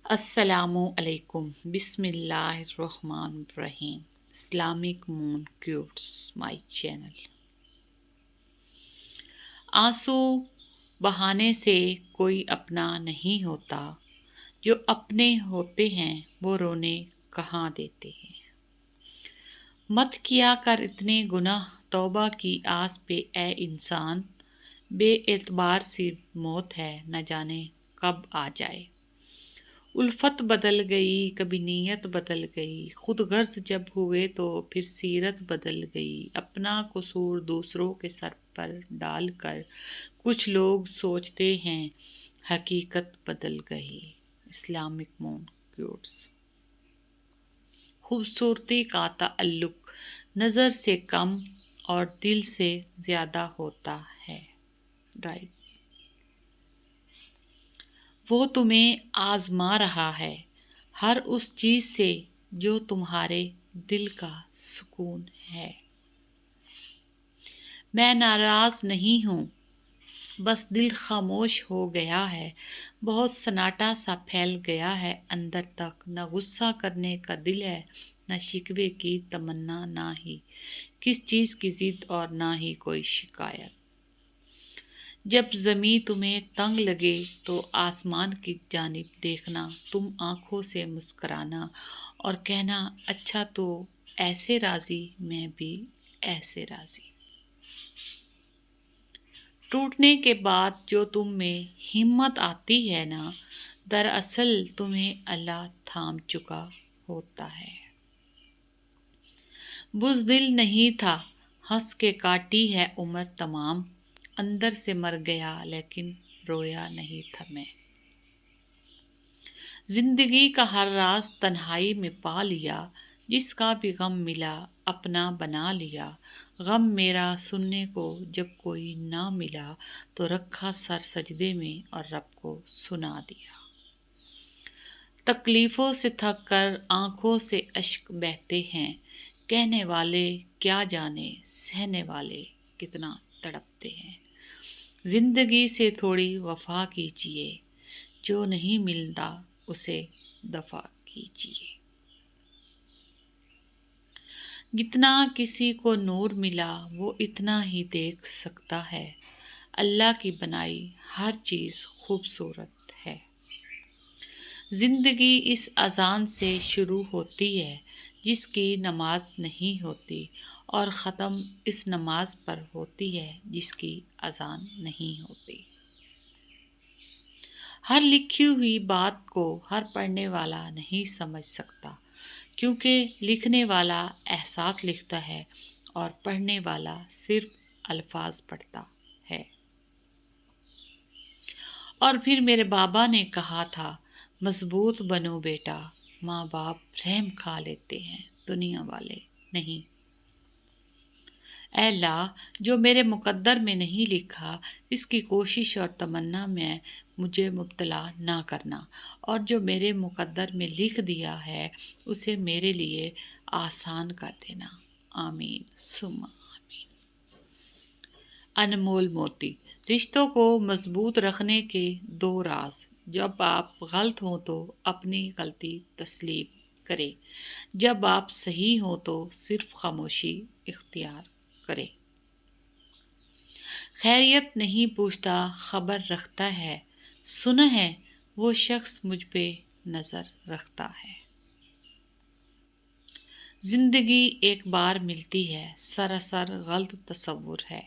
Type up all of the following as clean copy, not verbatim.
السلام علیکم، بسم اللہ الرحمن الرحیم۔ Islamic moon quotes my channel. آنسو بہانے سے کوئی اپنا نہیں ہوتا، جو اپنے ہوتے ہیں وہ رونے کہاں دیتے ہیں۔ مت کیا کر اتنے گناہ، توبہ کی آس پہ اے انسان، بے اعتبار سی موت ہے نہ جانے کب آ جائے۔ الفت بدل گئی، کبھی نیت بدل گئی، خود غرض جب ہوئے تو پھر سیرت بدل گئی۔ اپنا قصور دوسروں کے سر پر ڈال کر کچھ لوگ سوچتے ہیں حقیقت بدل گئی۔ Islamic moon کیوٹس۔ خوبصورتی کا تعلق نظر سے کم اور دل سے زیادہ ہوتا ہے۔ رائٹ۔ وہ تمہیں آزما رہا ہے ہر اس چیز سے جو تمہارے دل کا سکون ہے۔ میں ناراض نہیں ہوں، بس دل خاموش ہو گیا ہے، بہت سناٹا سا پھیل گیا ہے اندر تک۔ نہ غصہ کرنے کا دل ہے، نہ شکوے کی تمنا، نہ ہی کس چیز کی ضد اور نہ ہی کوئی شکایت۔ جب زمیں تمہیں تنگ لگے تو آسمان کی جانب دیکھنا، تم آنکھوں سے مسکرانا اور کہنا اچھا تو ایسے راضی، میں بھی ایسے راضی۔ ٹوٹنے کے بعد جو تم میں ہمت آتی ہے نا، دراصل تمہیں اللہ تھام چکا ہوتا ہے۔ بزدل نہیں تھا، ہنس کے کاٹی ہے عمر تمام، اندر سے مر گیا لیکن رویا نہیں تھا میں۔ زندگی کا ہر راز تنہائی میں پا لیا، جس کا بھی غم ملا اپنا بنا لیا۔ غم میرا سننے کو جب کوئی نہ ملا تو رکھا سر سجدے میں اور رب کو سنا دیا۔ تکلیفوں سے تھک کر آنکھوں سے اشک بہتے ہیں، کہنے والے کیا جانے سہنے والے کتنا تڑپتے ہیں۔ زندگی سے تھوڑی وفا کیجیے، جو نہیں ملتا اسے دفع کیجیے۔ جتنا کسی کو نور ملا وہ اتنا ہی دیکھ سکتا ہے۔ اللہ کی بنائی ہر چیز خوبصورت ہے۔ زندگی اس اذان سے شروع ہوتی ہے جس کی نماز نہیں ہوتی، اور ختم اس نماز پر ہوتی ہے جس کی اذان نہیں ہوتی۔ ہر لکھی ہوئی بات کو ہر پڑھنے والا نہیں سمجھ سکتا، کیونکہ لکھنے والا احساس لکھتا ہے اور پڑھنے والا صرف الفاظ پڑھتا ہے۔ اور پھر میرے بابا نے کہا تھا، مضبوط بنو بیٹا، ماں باپ رحم کھا لیتے ہیں، دنیا والے نہیں۔ اے اللہ، جو میرے مقدر میں نہیں لکھا اس کی کوشش اور تمنا میں مجھے مبتلا نہ کرنا، اور جو میرے مقدر میں لکھ دیا ہے اسے میرے لیے آسان کر دینا۔ آمین ثم آمین۔ انمول موتی۔ رشتوں کو مضبوط رکھنے کے 2 راز۔ جب آپ غلط ہوں تو اپنی غلطی تسلیم کریں، جب آپ صحیح ہوں تو صرف خاموشی اختیار کریں۔ خیریت نہیں پوچھتا، خبر رکھتا ہے، سنا ہے وہ شخص مجھ پہ نظر رکھتا ہے۔ زندگی ایک بار ملتی ہے، سراسر غلط تصور ہے۔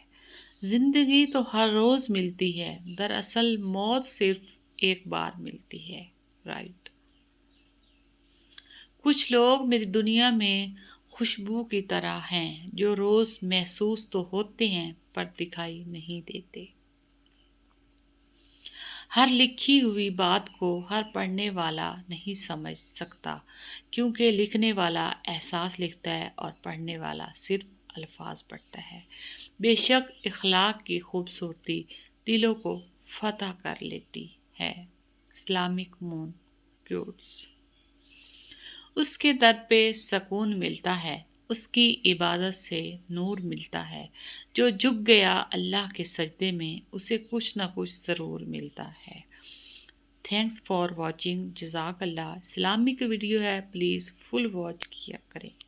زندگی تو ہر روز ملتی ہے، دراصل موت صرف ایک بار ملتی ہے۔ رائٹ۔ کچھ لوگ میری دنیا میں خوشبو کی طرح ہیں، جو روز محسوس تو ہوتے ہیں پر دکھائی نہیں دیتے۔ ہر لکھی ہوئی بات کو ہر پڑھنے والا نہیں سمجھ سکتا، کیونکہ لکھنے والا احساس لکھتا ہے اور پڑھنے والا صرف الفاظ پڑھتا ہے۔ بے شک اخلاق کی خوبصورتی دلوں کو فتح کر لیتی ہے۔ Islamic moon کیوٹس۔ اس کے در پہ سکون ملتا ہے، اس کی عبادت سے نور ملتا ہے۔ جو جھک گیا اللہ کے سجدے میں اسے کچھ نہ کچھ ضرور ملتا ہے۔ تھینکس فار واچنگ، جزاک اللہ۔ اسلامک ویڈیو ہے، پلیز فل واچ کیا کریں۔